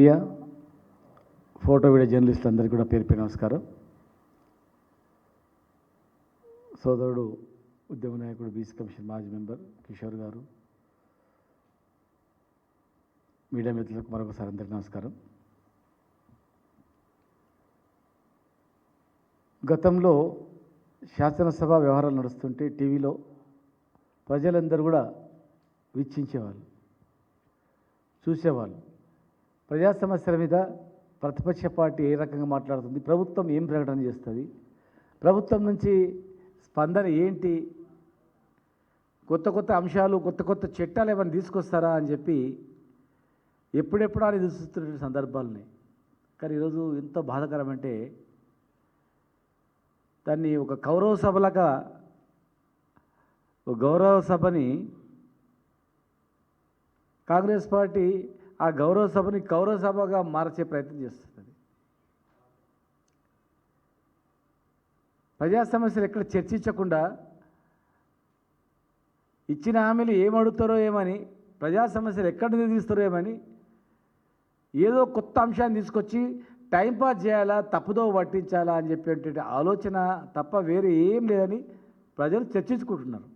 Media photo video జర్నలిస్టులు అందరికీ కూడా పేరు పేరు నమస్కారం. సోదరుడు ఉద్యమ నాయకుడు బీసీ కమిషన్ మాజీ మెంబర్ కిషోర్ గారు, మీడియా మిత్రులకు మరొకసారి అందరికీ నమస్కారం. గతంలో శాసనసభ వ్యవహారాలు నడుస్తుంటే టీవీలో ప్రజలందరూ కూడా వీక్షించేవాళ్ళు, చూసేవాళ్ళు. ప్రజా సమస్యల మీద ప్రతిపక్ష పార్టీ ఏ రకంగా మాట్లాడుతుంది, ప్రభుత్వం ఏం ప్రకటన చేస్తుంది, ప్రభుత్వం నుంచి స్పందన ఏంటి, కొత్త కొత్త అంశాలు కొత్త కొత్త చట్టాలు ఏమైనా తీసుకొస్తారా అని చెప్పి ఎప్పుడెప్పుడు అని చూస్తున్న సందర్భాలని. కానీ ఈరోజు ఎంత బాధాకరం అంటే దాన్ని ఒక గౌరవ సభని కాంగ్రెస్ పార్టీ ఆ గౌరవ సభని కౌరవ సభగా మార్చే ప్రయత్నం చేస్తుంది. ప్రజా సమస్యలు ఎక్కడ చర్చించకుండా ఇచ్చిన హామీలు ఏమడుగుతారో ఏమని, ప్రజా సమస్యలు ఎక్కడ తీస్తారో ఏమని ఏదో కొత్త అంశాన్ని తీసుకొచ్చి టైంపాస్ చేయాలా, తప్పుదో పట్టించాలా అని చెప్పేటువంటి ఆలోచన తప్ప వేరే ఏం లేదని ప్రజలు చర్చించుకుంటున్నారు.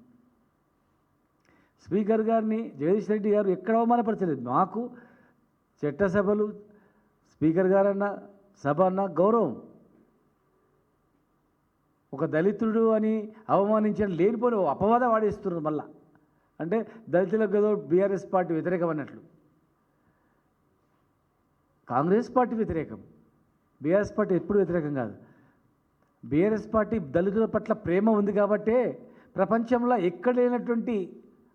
స్పీకర్ గారిని జగదీష్ రెడ్డి గారు ఎక్కడ అవమానపరచలేదు. మాకు చట్టసభలు స్పీకర్ గారన్న సభ అన్న గౌరవం. ఒక దళితుడు అని అవమానించడం లేనిపోని అపవాదం వాడేస్తున్నారు. మళ్ళా అంటే దళితులకు ఏదో బీఆర్ఎస్ పార్టీ వ్యతిరేకం అన్నట్లు. కాంగ్రెస్ పార్టీ వ్యతిరేకం, బీఆర్ఎస్ పార్టీ ఎప్పుడు వ్యతిరేకం కాదు. బీఆర్ఎస్ పార్టీ దళితుల పట్ల ప్రేమ ఉంది కాబట్టే ప్రపంచంలో ఎక్కడ లేనటువంటి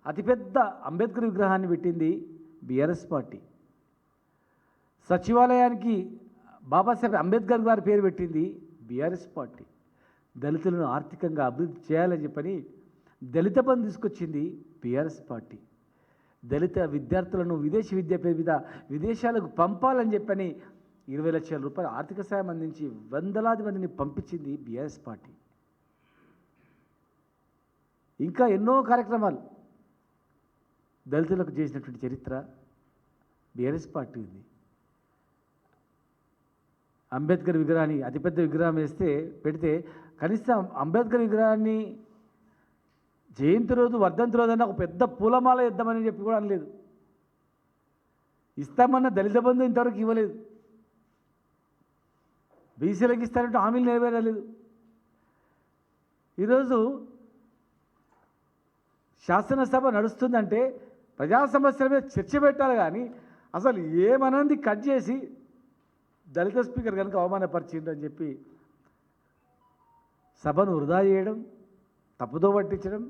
అతిపెద్ద అంబేద్కర్ విగ్రహాన్ని పెట్టింది బీఆర్ఎస్ పార్టీ. సచివాలయానికి బాబాసాహెబ్ అంబేద్కర్ గారి పేరు పెట్టింది బీఆర్ఎస్ పార్టీ. దళితులను ఆర్థికంగా అభివృద్ధి చేయాలని చెప్పని దళిత బంధు తీసుకొచ్చింది బీఆర్ఎస్ పార్టీ. దళిత విద్యార్థులను విదేశీ విద్య పేరు మీద విదేశాలకు పంపాలని చెప్పని 20 లక్షల రూపాయల ఆర్థిక సాయం అందించి వందలాది మందిని పంపించింది బీఆర్ఎస్ పార్టీ. ఇంకా ఎన్నో కార్యక్రమాలు దళితులకు చేసినటువంటి చరిత్ర బీఆర్ఎస్ పార్టీ ఉంది. అంబేద్కర్ విగ్రహాన్ని అతిపెద్ద విగ్రహం పెడితే కనీసం అంబేద్కర్ విగ్రహాన్ని జయంతి రోజు వర్ధంతి రోజు అన్న ఒక పెద్ద పూలమాల ఇద్దామని చెప్పి కూడా అనలేదు. ఇస్తామన్న దళిత బంధు ఇంతవరకు ఇవ్వలేదు. బీసీలకు ఇస్తారంటే హామీలు నెరవేరలేదు. ఈరోజు శాసనసభ నడుస్తుందంటే ప్రజా సమస్యల మీద చర్చ పెట్టాలి, కానీ అసలు ఏమనంది కట్ చేసి దళిత స్పీకర్ కనుక అవమానపరిచిండు అని చెప్పి సభను వృధా చేయడం, తప్పుదో పట్టించడం,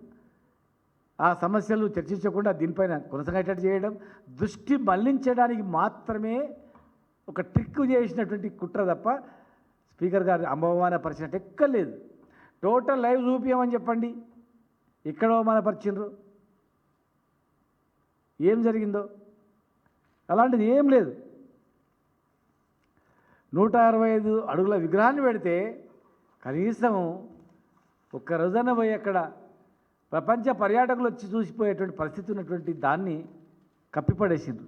ఆ సమస్యలు చర్చించకుండా దీనిపైన కొనసాగేటట్టు చేయడం, దృష్టి మళ్లించడానికి మాత్రమే ఒక ట్రిక్ చేసినటువంటి కుట్ర తప్ప స్పీకర్ గారు అవమానపరిచినట్టు ఎక్కలేదు. టోటల్ లైవ్ చూపించమని చెప్పండి, ఎక్కడ అవమానపరిచిండ్రు, ఏం జరిగిందో. అలాంటిది ఏం లేదు. 165 అడుగుల విగ్రహాన్ని పెడితే కనీసం ఒక్క రోజున పోయి అక్కడ ప్రపంచ పర్యాటకులు వచ్చి చూసిపోయేటువంటి పరిస్థితి ఉన్నటువంటి దాన్ని కప్పిపడేసిండ్రు.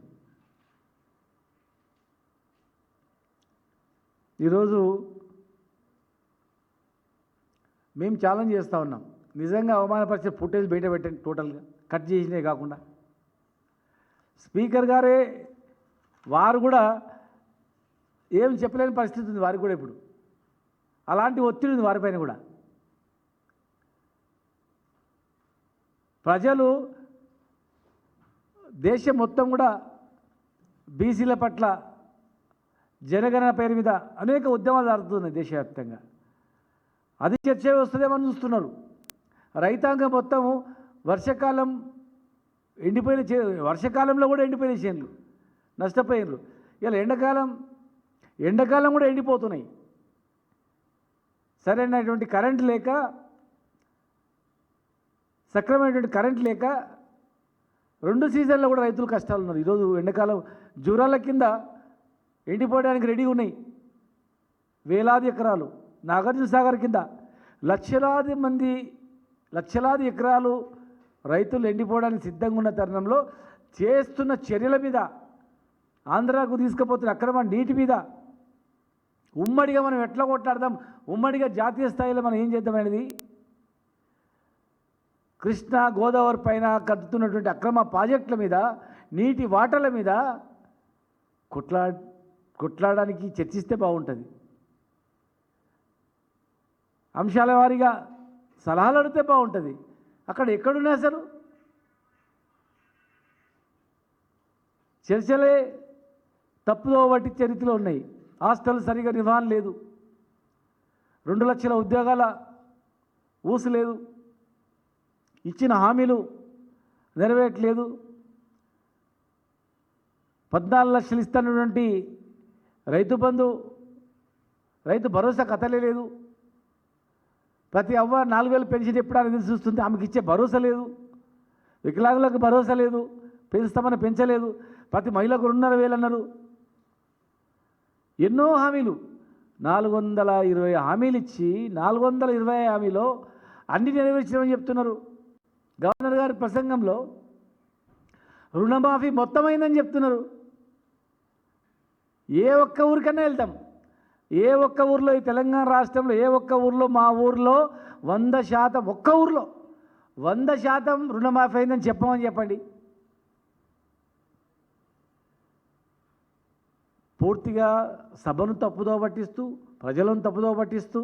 ఈరోజు మేము ఛాలెంజ్ చేస్తూ ఉన్నాం, నిజంగా అవమానపరిచే ఫుటేజ్ బయట పెట్టండి, టోటల్గా కట్ చేసినే కాకుండా. స్పీకర్ గారే వారు కూడా ఏం చెప్పలేని పరిస్థితి ఉంది వారికి కూడా. ఇప్పుడు అలాంటి ఒత్తిడి ఉంది వారిపైన కూడా. ప్రజలు దేశం మొత్తం కూడా బీసీల పట్ల జనగణన పేరు మీద అనేక ఉద్యమాలు జరుగుతున్నాయి దేశవ్యాప్తంగా. అది చర్చ వస్తుందేమని చూస్తున్నారు. రైతాంగం మొత్తం వర్షాకాలం వర్షాకాలంలో కూడా ఎండిపోయిన చేనులు నష్టపోయినారు. ఇలా ఎండాకాలం కూడా ఎండిపోతున్నాయి. సరైనటువంటి కరెంట్ లేక, సక్రమైనటువంటి కరెంట్ లేక 2 సీజన్లో కూడా రైతులు కష్టాలు ఉన్నారు. ఈరోజు ఎండాకాలం జూరాల కింద ఎండిపోవడానికి రెడీగా ఉన్నాయి వేలాది ఎకరాలు. నాగార్జున సాగర్ కింద లక్షలాది ఎకరాలు రైతులు ఎండిపోవడానికి సిద్ధంగా ఉన్న తరుణంలో చేస్తున్న చర్యల మీద ఆంధ్రాకు తీసుకుపోతున్న అక్రమ నీటి మీద ఉమ్మడిగా మనం ఎట్లా కొట్లాడదాం, ఉమ్మడిగా జాతీయ స్థాయిలో మనం ఏం చేద్దాం అనేది కృష్ణా గోదావరి పైన కట్టుతున్నటువంటి అక్రమ ప్రాజెక్టుల మీద, నీటి వాటర్ల మీద కొట్లాడడానికి చర్చిస్తే బాగుంటుంది. అంశాల వారీగా సలహాలు అడిగితే బాగుంటుంది. అక్కడ ఎక్కడున్నాయి అసలు చర్చలే తప్పుదో వాటి చరిత్రలో ఉన్నాయి. హాస్టల్ సరిగా నిర్వహణ లేదు, 2 లక్షల ఉద్యోగాల ఊసు లేదు, ఇచ్చిన హామీలు నెరవేరట్లేదు, 14 లక్షలు ఇస్తున్నటువంటి రైతు బంధు, రైతు భరోసా కథలే లేదు. ప్రతి అవ్వ 4000 పెన్షన్ ఎప్పుడైనా చూస్తుంది, ఆమెకి ఇచ్చే భరోసా లేదు. వికలాంగులకు భరోసా లేదు, పెంచుతామని పెంచలేదు. ప్రతి మహిళకు 2,500 అన్నారు. ఎన్నో హామీలు, 420 హామీలు ఇచ్చి 420 హామీలో అన్ని నెరవేర్చామని చెప్తున్నారు. గవర్నర్ గారి ప్రసంగంలో రుణమాఫీ మొత్తమైందని చెప్తున్నారు. ఏ ఒక్క ఊరికన్నా వెళ్తాం, ఏ ఒక్క ఊర్లో, ఈ తెలంగాణ రాష్ట్రంలో ఏ ఒక్క ఊర్లో, మా ఊర్లో 100%, ఒక్క ఊర్లో 100% రుణమాఫీ అయిందని చెప్పమని చెప్పండి. పూర్తిగా సభను తప్పుదో పట్టిస్తూ, ప్రజలను తప్పుదో పట్టిస్తూ,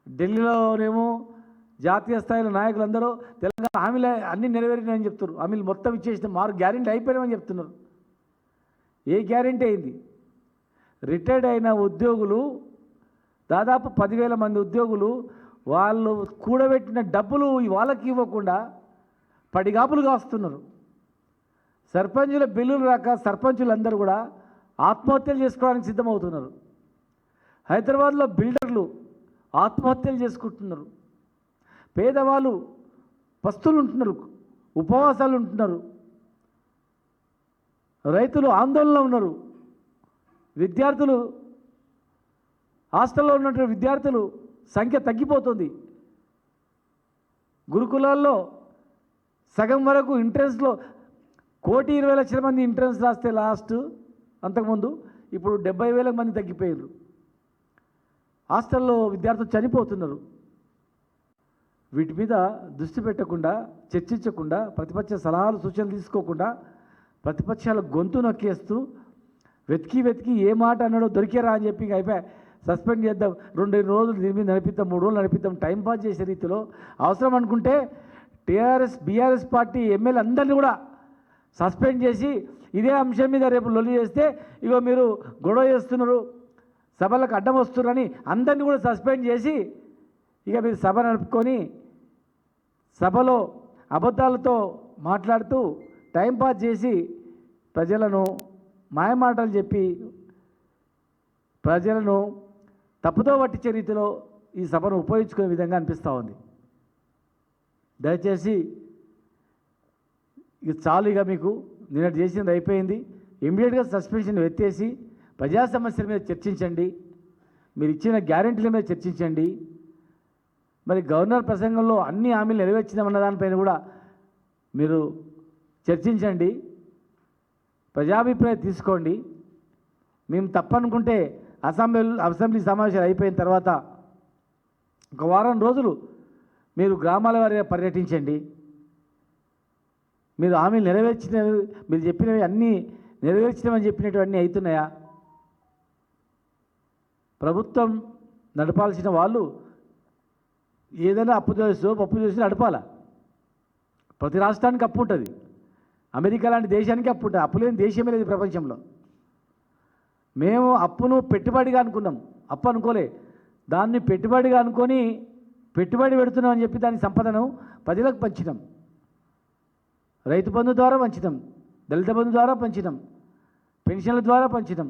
ఢిల్లీలోనేమో జాతీయ స్థాయిలో నాయకులందరూ తెలంగాణ హామీలు అన్నీ నెరవేరినాయని చెప్తున్నారు. హామీలు మొత్తం ఇచ్చేసిన 6 గ్యారెంటీ అయిపోయినామని చెప్తున్నారు. ఏ గ్యారెంటీ అయింది? రిటైర్డ్ అయిన ఉద్యోగులు దాదాపు 10,000 మంది ఉద్యోగులు వాళ్ళు కూడబెట్టిన డబ్బులు వాళ్ళకి ఇవ్వకుండా పడిగాపులు కాస్తున్నారు. సర్పంచుల బిల్లులు రాక సర్పంచులందరూ కూడా ఆత్మహత్యలు చేసుకోవడానికి సిద్ధమవుతున్నారు. హైదరాబాద్లో బిల్డర్లు ఆత్మహత్యలు చేసుకుంటున్నారు. పేదవాళ్ళు పస్తులు ఉంటున్నారు, ఉపవాసాలు ఉంటున్నారు. రైతులు ఆందోళనలో ఉన్నారు. విద్యార్థులు, హాస్టల్లో ఉన్నటువంటి విద్యార్థులు సంఖ్య తగ్గిపోతుంది. గురుకులాల్లో సగం వరకు ఎంట్రన్స్లో 1,20,00,000 మంది ఎంట్రన్స్ రాస్తే అంతకుముందు ఇప్పుడు 70,000 మంది తగ్గిపోయారు. హాస్టల్లో విద్యార్థులు చనిపోతున్నారు. వీటి మీద దృష్టి పెట్టకుండా, చర్చించకుండా, ప్రతిపక్ష సలహాలు సూచనలు తీసుకోకుండా ప్రతిపక్షాల గొంతు నొక్కేస్తూ వెతికి ఏ మాట అన్నాడో దొరికేరా అని చెప్పి అయిపోయి సస్పెండ్ చేద్దాం, 2 రోజులు దీని మీద నడిపిద్దాం, 3 రోజులు నడిపిద్దాం, టైంపాస్ చేసే రీతిలో అవసరం అనుకుంటే బీఆర్ఎస్ పార్టీ ఎమ్మెల్యే అందరినీ కూడా సస్పెండ్ చేసి ఇదే అంశం మీద రేపు లొల్లి చేస్తే ఇగో మీరు గొడవ చేస్తున్నారు, సభలకు అడ్డం వస్తున్నారని అందరినీ కూడా సస్పెండ్ చేసి ఇక మీరు సభ నడుపుకొని సభలో అబద్ధాలతో మాట్లాడుతూ టైంపాస్ చేసి ప్రజలను మాయమాటలు చెప్పి ప్రజలను తప్పుదో పట్టించే రీతిలో ఈ సభను ఉపయోగించుకునే విధంగా అనిపిస్తూ ఉంది. దయచేసి ఇక చాలు, ఇక మీకు నిన్నటి చేసింది అయిపోయింది. ఇమ్మీడియట్గా సస్పెన్షన్ ఎత్తేసి ప్రజా సమస్యల మీద చర్చించండి, మీరు ఇచ్చిన గ్యారెంటీల మీద చర్చించండి. మరి గవర్నర్ ప్రసంగంలో అన్ని హామీలు నెరవేర్చిందన్న దానిపైన కూడా మీరు చర్చించండి, ప్రజాభిప్రాయం తీసుకోండి. మేము తప్పనుకుంటే అసెంబ్లీ సమావేశాలు అయిపోయిన తర్వాత 1 వారం రోజులు మీరు గ్రామాల వారిగా పర్యటించండి. మీరు హామీలు నెరవేర్చినవి, మీరు చెప్పినవి అన్నీ నెరవేర్చినవని చెప్పినటువన్నీ అవుతున్నాయా? ప్రభుత్వం నడపాల్సిన వాళ్ళు ఏదైనా అప్పు చేసి నడపాలా? ప్రతి రాష్ట్రానికి అప్పు ఉంటుంది. అమెరికా లాంటి దేశానికి అప్పు ఉంటుంది. అప్పు లేని దేశమే లేదు ప్రపంచంలో. మేము అప్పును పెట్టుబడిగా అనుకున్నాం, అప్పు అనుకోలే. దాన్ని పెట్టుబడిగా అనుకొని పెట్టుబడి పెడుతున్నాం అని చెప్పి దాని సంపదను ప్రజలకు పంచినాం. రైతు బంధు ద్వారా పంచినాం, దళిత బంధు ద్వారా పంచినాం, పెన్షన్ల ద్వారా పంచినాం.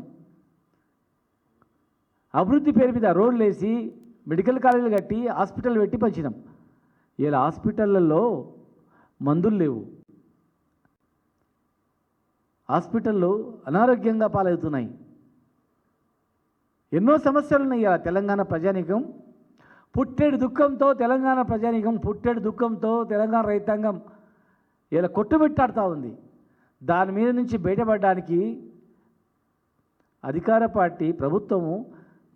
అభివృద్ధి పేరు మీద రోడ్లు వేసి మెడికల్ కాలేజీలు కట్టి హాస్పిటల్ పెట్టి పంచినాం. ఇలా హాస్పిటళ్ళల్లో మందులు లేవు, హాస్పిటళ్ళు అనారోగ్యంగా పాలవుతున్నాయి. ఎన్నో సమస్యలు ఉన్నాయి. ఇలా తెలంగాణ ప్రజానీకం పుట్టెడు దుఃఖంతో, తెలంగాణ ప్రజానీకం పుట్టెడు దుఃఖంతో తెలంగాణ రైతాంగం ఇలా కొట్టుబెట్టాడుతూ ఉంది. దాని మీద నుంచి బయటపడడానికి అధికార పార్టీ ప్రభుత్వము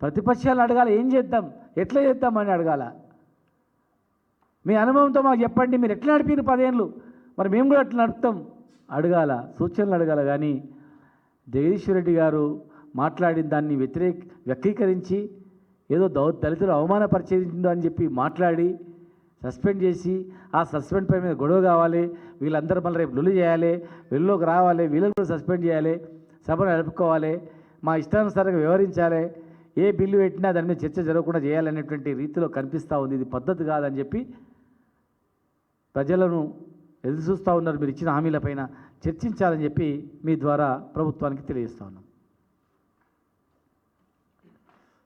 ప్రతిపక్షాలను అడగాల, ఏం చేద్దాం, ఎట్లా చేద్దామని అడగాల. మీ అనుభవంతో మాకు చెప్పండి, మీరు ఎట్లా నడిపారు 10 ఏళ్ళు, మరి మేము కూడా అట్లా నడుపుతాం అడగాల, సూచనలు అడగాల. కానీ జగదీశ్వర్ రెడ్డి గారు మాట్లాడిన దాన్ని వ్యక్తీకరించి ఏదో దళితులు అవమానపరిచిందో అని చెప్పి మాట్లాడి సస్పెండ్ చేసి, ఆ సస్పెండ్ పై మీద గొడవ కావాలి, వీళ్ళందరూ మళ్ళీ రేపు లొల్లి చేయాలి, వెలుగులోకి రావాలి, వీళ్ళని కూడా సస్పెండ్ చేయాలి, సభను నడుపుకోవాలి, మా ఇష్టానుసారంగా వ్యవహరించాలి, ఏ బిల్లు పెట్టినా దాని మీద చర్చ జరగకుండా చేయాలనేటువంటి రీతిలో కనిపిస్తూ ఉంది. ఇది పద్ధతి కాదని చెప్పి ప్రజలను ఎదురు చూస్తూ ఉన్నారు. మీరు ఇచ్చిన హామీలపైన చర్చించాలని చెప్పి మీ ద్వారా ప్రభుత్వానికి తెలియజేస్తా ఉన్నాం.